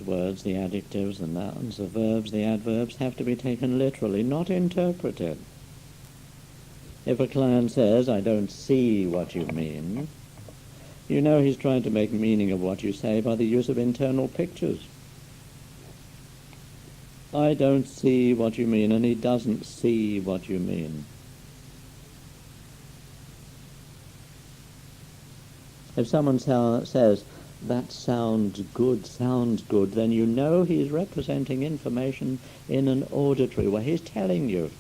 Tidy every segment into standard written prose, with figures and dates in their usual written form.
Words, the adjectives, the nouns, the verbs, the adverbs have to be taken literally, not interpreted. If a client says, "I don't see what you mean," you know he's trying to make meaning of what you say by the use of internal pictures. "I don't see what you mean," and he doesn't see what you mean. If someone says, "That sounds good," then you know he's representing information in an auditory way. He's telling you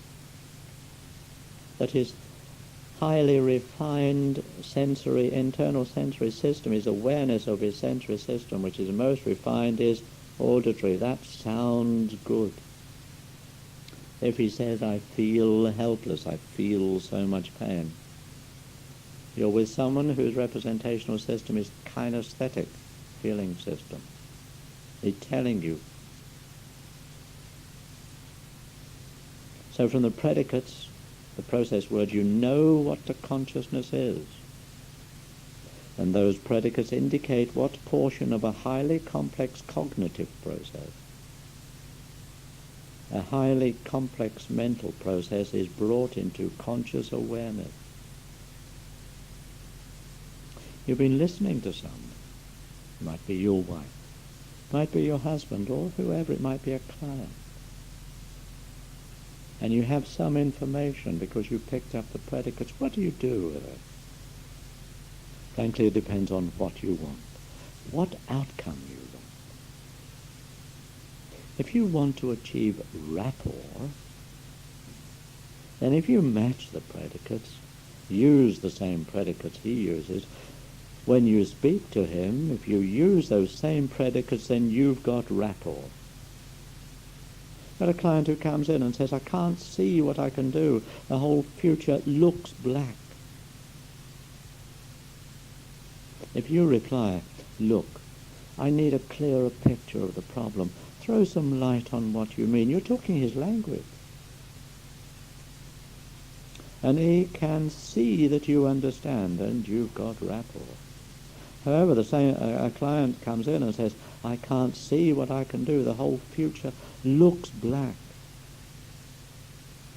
that his highly refined internal sensory system, his awareness of his sensory system, which is most refined, is auditory. That sounds good. If he says, "I feel helpless, I feel so much pain," you're with someone whose representational system is kinesthetic feeling system. He's telling you. So from the predicates, the process words, you know what the consciousness is. And those predicates indicate what portion of a highly complex cognitive process, a highly complex mental process, is brought into conscious awareness. You've been listening to someone. It might be your wife, might be your husband, or whoever. It might be a client. And you have some information because you picked up the predicates. What do you do with it? Frankly, it depends on what you want, what outcome you want. If you want to achieve rapport, then if you match the predicates, use the same predicates he uses, when you speak to him, if you use those same predicates, then you've got rapport. Got a client who comes in and says, "I can't see what I can do. The whole future looks black." If you reply, "Look, I need a clearer picture of the problem. Throw some light on what you mean," you're talking his language. And he can see that you understand, and you've got rapport. However, a client comes in and says, "I can't see what I can do. The whole future looks black."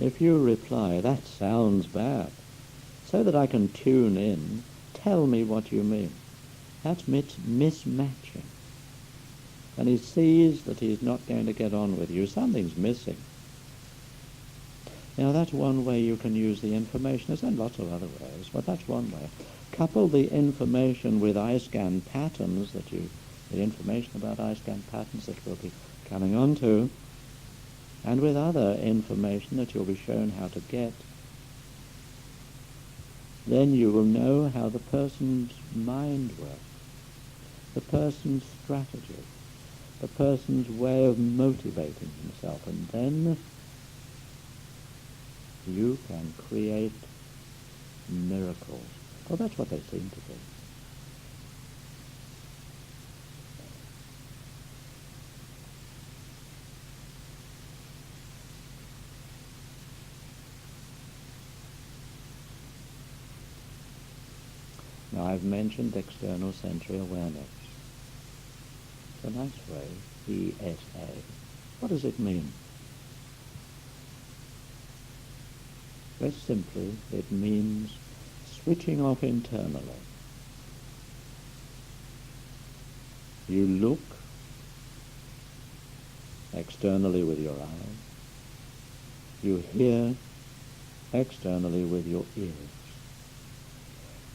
If you reply, "That sounds bad. So that I can tune in, tell me what you mean," that's mismatching. And he sees that he's not going to get on with you. Something's missing. Now, that's one way you can use the information. There's lots of other ways, but that's one way. Couple the information with eye-scan patterns the information about eye-scan patterns that we'll be coming on to, and with other information that you'll be shown how to get. Then you will know how the person's mind works, the person's strategy, the person's way of motivating himself, and then you can create miracles. Well, that's what they seem to do. Now, I've mentioned external sensory awareness. It's a nice phrase, ESA. What does it mean? Very simply, it means switching off internally. You look externally with your eyes. You hear externally with your ears.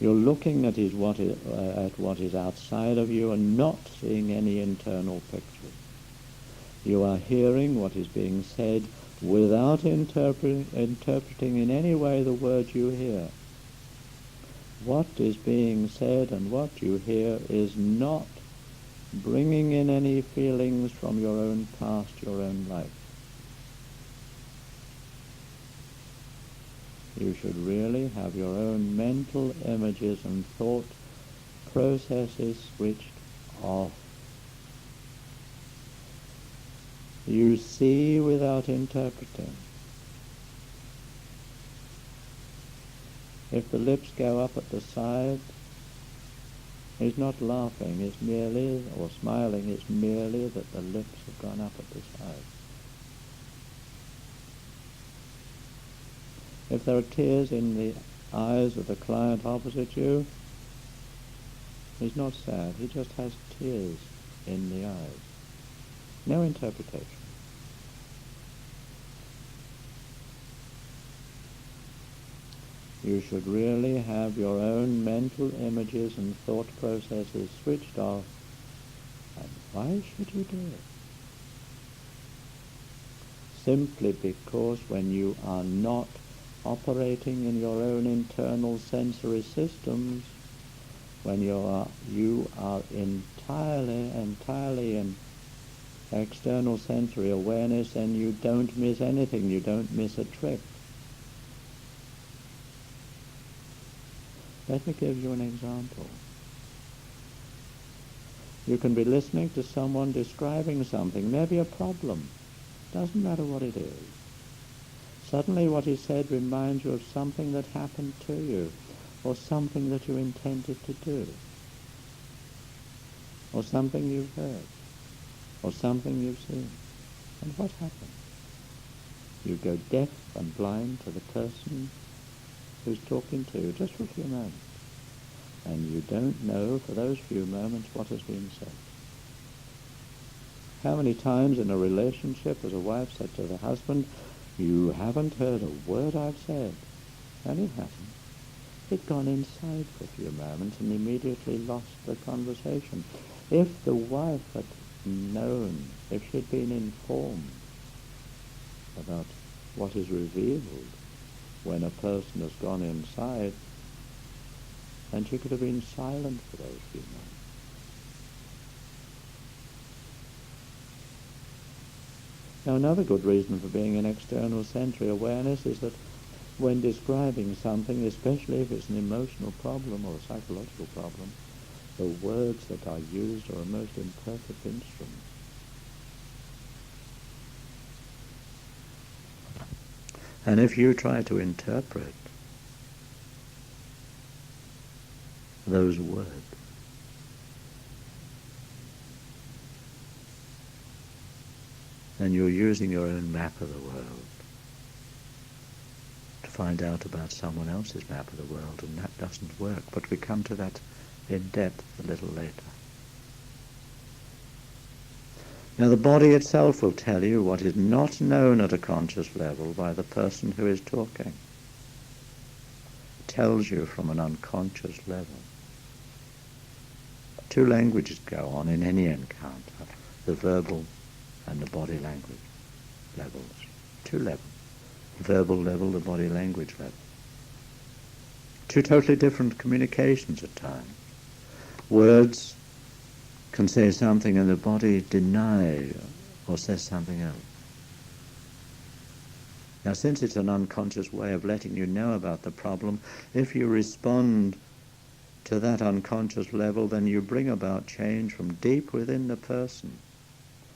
You're looking at what is outside of you and not seeing any internal picture. You are hearing what is being said without interpreting in any way the words you hear. What is being said and what you hear is not bringing in any feelings from your own past, your own life. You should really have your own mental images and thought processes switched off. You see without interpreting. If the lips go up at the side, He's not laughing, it's merely, or smiling, it's merely that the lips have gone up at the side. If there are tears in the eyes of the client opposite you, he's not sad, he just has tears in the eyes. No interpretation. You should really have your own mental images and thought processes switched off. And why should you do it? Simply because when you are not operating in your own internal sensory systems, when you are entirely in external sensory awareness, and you don't miss anything, you don't miss a trick. Let me give you an example. You can be listening to someone describing something, maybe a problem. Doesn't matter what it is. Suddenly what he said reminds you of something that happened to you, or something that you intended to do, or something you've heard, or something you've seen. And what happens? You go deaf and blind to the person who's talking to you just for a few moments. And you don't know for those few moments what has been said. How many times in a relationship has a wife said to the husband, "You haven't heard a word I've said." And it happened. He'd gone inside for a few moments and immediately lost the conversation. If the wife had known, if she'd been informed about what is revealed when a person has gone inside, then she could have been silent for those few moments. Now, another good reason for being in external sensory awareness is that when describing something, especially if it's an emotional problem or a psychological problem, the words that are used are a most imperfect instrument. And if you try to interpret those words, then you're using your own map of the world to find out about someone else's map of the world, and that doesn't work. But we come to that in depth a little later. Now, the body itself will tell you what is not known at a conscious level by the person who is talking. It tells you from an unconscious level. Two languages go on in any encounter, the verbal and the body language levels. Two levels. Verbal level, the body language level. Two totally different communications at times. Words can say something and the body deny or says something else. Now, since it's an unconscious way of letting you know about the problem, if you respond to that unconscious level, then you bring about change from deep within the person.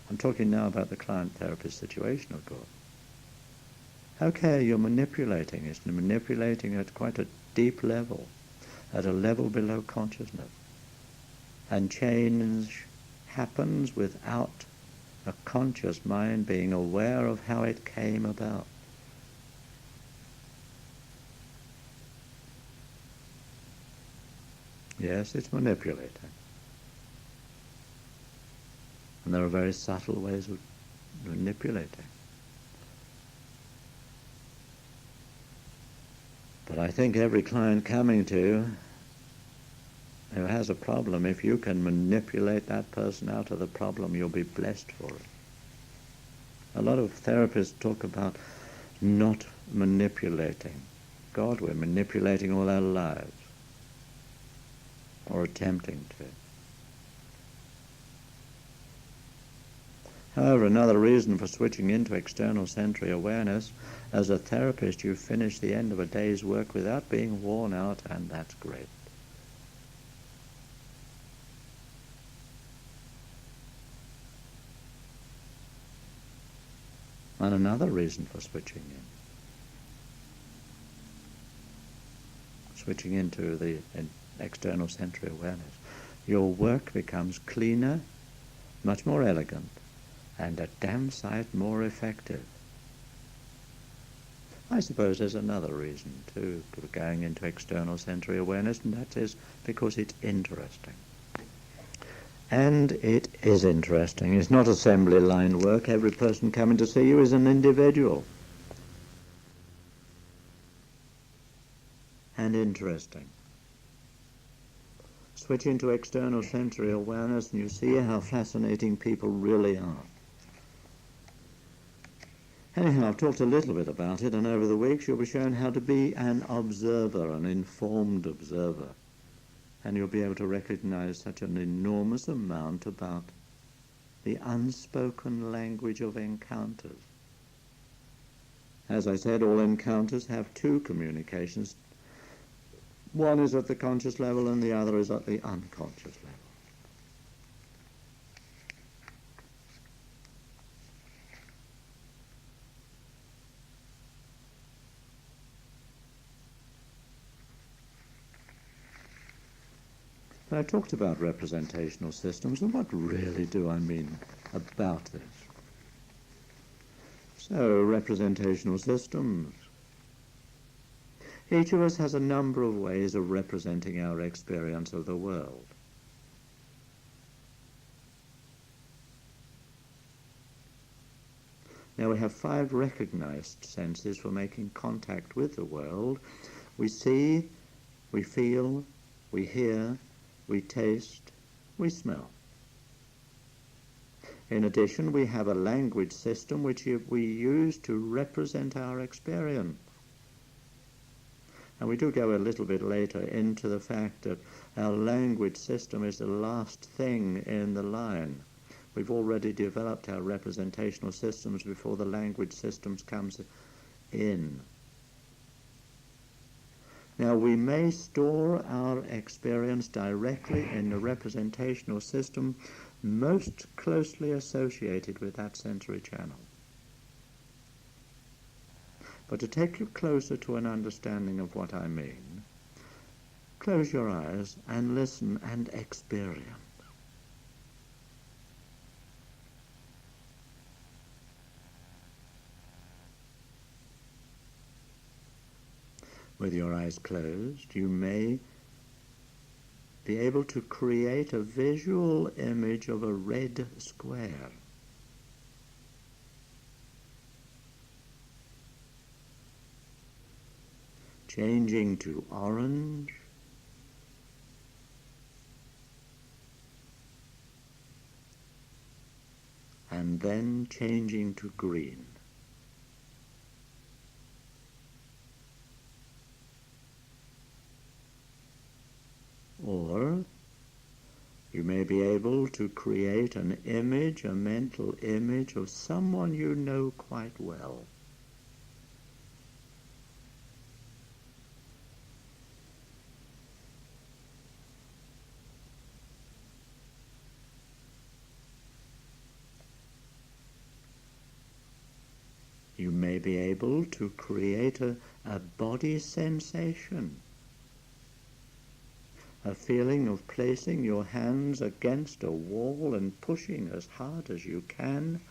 I'm talking now about the client-therapist situation, of course. Okay, you're manipulating. It's manipulating at quite a deep level, at a level below consciousness. And change happens without a conscious mind being aware of how it came about. Yes, it's manipulating. And there are very subtle ways of manipulating. But I think every client coming to who has a problem, if you can manipulate that person out of the problem, you'll be blessed for it. A lot of therapists talk about not manipulating. God, we're manipulating all our lives, or attempting to. However, another reason for switching into external sensory awareness, as a therapist, you finish the end of a day's work without being worn out, and that's great. And another reason for switching into the external sensory awareness, your work becomes cleaner, much more elegant, and a damn sight more effective. I suppose there's another reason too for going into external sensory awareness, and that is because it's interesting. And it is interesting. It's not assembly line work. Every person coming to see you is an individual. And interesting. Switch into external sensory awareness and you see how fascinating people really are. Anyhow, I've talked a little bit about it, and over the weeks you'll be shown how to be an observer, an informed observer. And you'll be able to recognize such an enormous amount about the unspoken language of encounters. As I said, all encounters have two communications. One is at the conscious level and the other is at the unconscious level. I talked about representational systems, and what really do I mean about this? So, representational systems. Each of us has a number of ways of representing our experience of the world. Now, we have 5 recognized senses for making contact with the world. We see, we feel, we hear, we taste, we smell. In addition, we have a language system which we use to represent our experience. And we do go a little bit later into the fact that our language system is the last thing in the line. We've already developed our representational systems before the language systems comes in. Now, we may store our experience directly in the representational system most closely associated with that sensory channel. But to take you closer to an understanding of what I mean, close your eyes and listen and experience. With your eyes closed, you may be able to create a visual image of a red square. Changing to orange, and then changing to green. Or you may be able to create an image, a mental image of someone you know quite well. You may be able to create a body sensation. A feeling of placing your hands against a wall and pushing as hard as you can,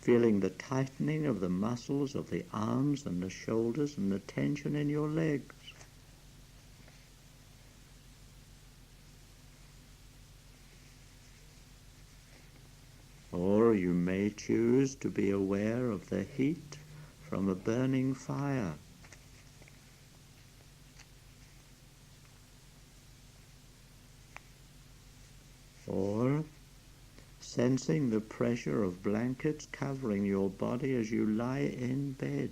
feeling the tightening of the muscles of the arms and the shoulders and the tension in your legs. Or you may choose to be aware of the heat from a burning fire. Or sensing the pressure of blankets covering your body as you lie in bed.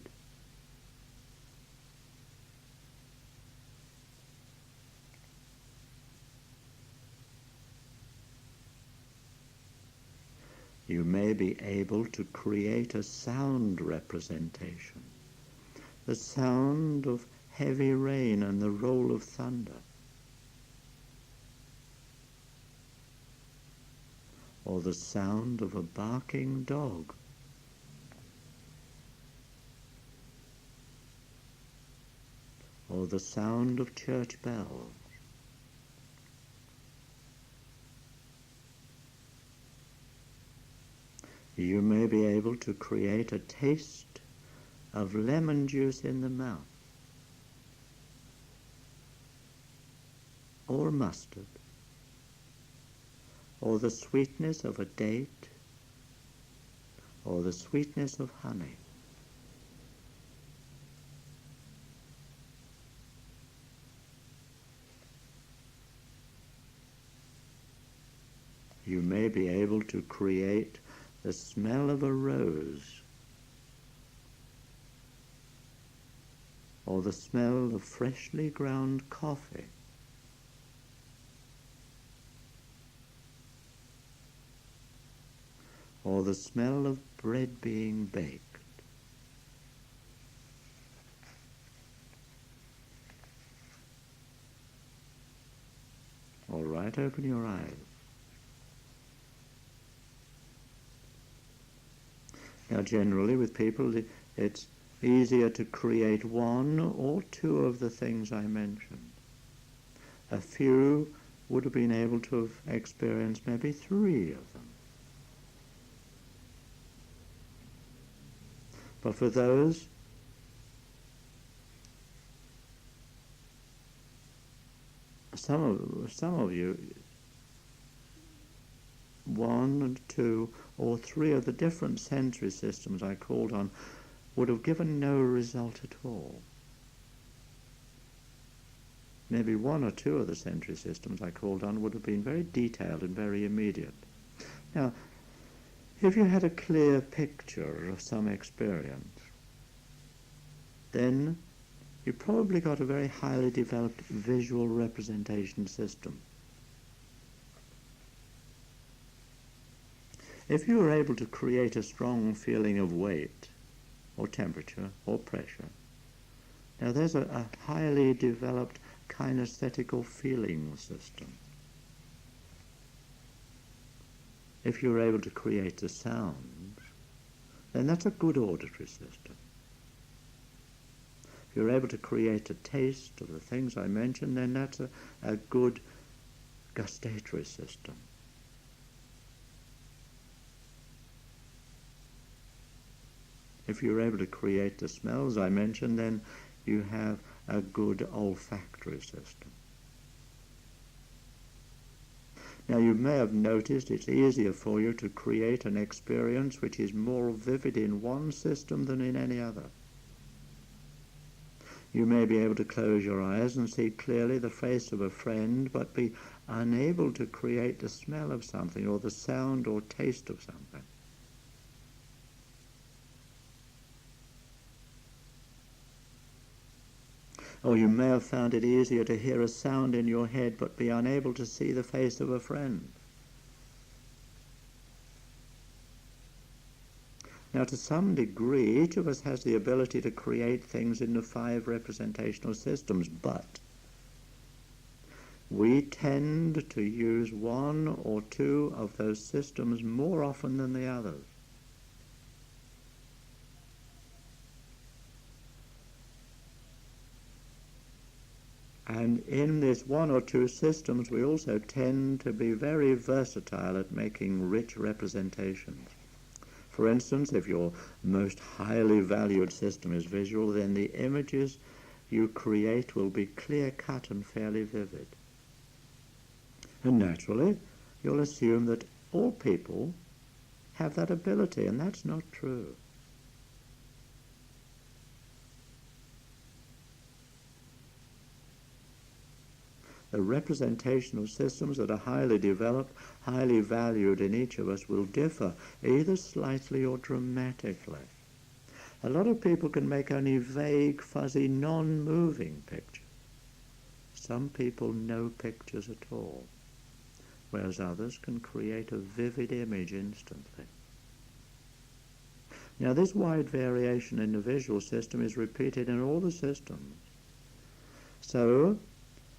You may be able to create a sound representation, the sound of heavy rain and the roll of thunder. Or the sound of a barking dog. Or the sound of church bells. You may be able to create a taste of lemon juice in the mouth, or mustard, or the sweetness of a date, or the sweetness of honey. You may be able to create the smell of a rose, or the smell of freshly ground coffee, or the smell of bread being baked. All right, open your eyes. Now, generally with people, it's easier to create one or two of the things I mentioned. A few would have been able to have experienced maybe 3 of them. But for those some of you, 1 and 2 or 3 of the different sensory systems I called on would have given no result at all. Maybe 1 or 2 of the sensory systems I called on would have been very detailed and very immediate. Now, if you had a clear picture of some experience, then you probably got a very highly developed visual representation system. If you were able to create a strong feeling of weight, or temperature, or pressure, now there's a highly developed kinesthetic or feeling system. If you're able to create the sounds, then that's a good auditory system. If you're able to create a taste of the things I mentioned, then that's a good gustatory system. If you're able to create the smells I mentioned, then you have a good olfactory system. Now, you may have noticed it's easier for you to create an experience which is more vivid in one system than in any other. You may be able to close your eyes and see clearly the face of a friend, but be unable to create the smell of something or the sound or taste of something. Or you may have found it easier to hear a sound in your head but be unable to see the face of a friend. Now, to some degree, each of us has the ability to create things in the 5 representational systems, but we tend to use 1 or 2 of those systems more often than the others. And in this 1 or 2 systems, we also tend to be very versatile at making rich representations. For instance, if your most highly valued system is visual, then the images you create will be clear-cut and fairly vivid. And naturally, you'll assume that all people have that ability, and that's not true. The representational systems that are highly developed, highly valued in each of us will differ either slightly or dramatically. A lot of people can make only vague, fuzzy, non-moving pictures. Some people no pictures at all, whereas others can create a vivid image instantly. Now, this wide variation in the visual system is repeated in all the systems. So,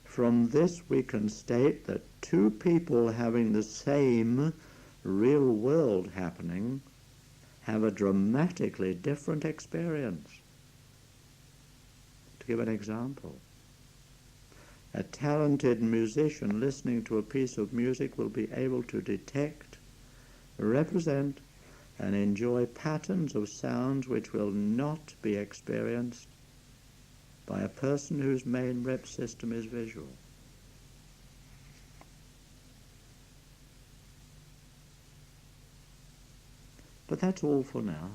from this we can state that 2 people having the same real world happening have a dramatically different experience. To give an example, a talented musician listening to a piece of music will be able to detect, represent, and enjoy patterns of sounds which will not be experienced by a person whose main rep system is visual. But that's all for now.